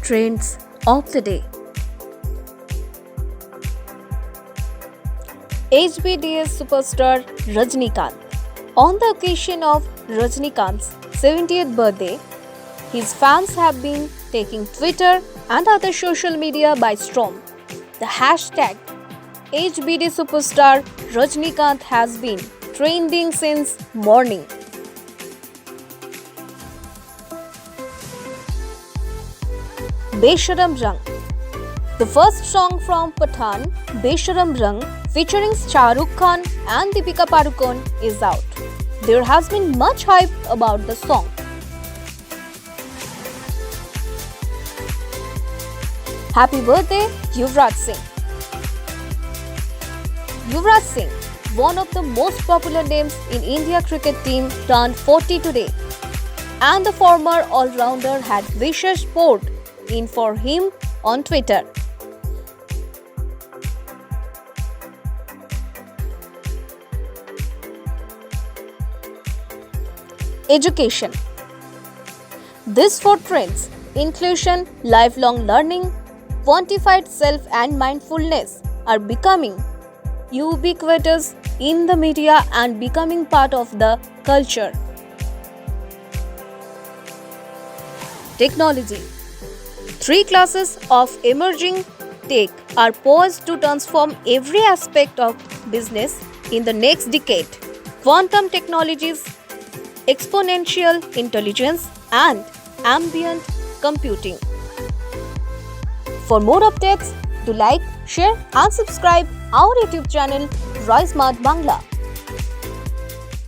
trends of the day. HBDS superstar Rajnikant. On the occasion of Rajnikant's 70th birthday, his fans have been taking Twitter and other social media by storm. The hashtag HBD superstar Rajnikant has been trending since morning. Besharam Rang. The first song from Pathan, Besharam Rang, featuring Shah Rukh Khan and Deepika Padukone, is out. There has been much hype about the song. Happy birthday, Yuvraj Singh. Yuvraj Singh, one of the most popular names in India cricket team, turned 40 today. And the former all-rounder had wishes poured in for him on Twitter. Education. These 4 trends: inclusion, lifelong learning, quantified self and mindfulness are becoming ubiquitous in the media and becoming part of the culture. Technology. 3 classes of emerging tech are poised to transform every aspect of business in the next decade: quantum technologies, exponential intelligence, and ambient computing. For more updates, do like, share, and subscribe our YouTube channel Rise Smart Bangla.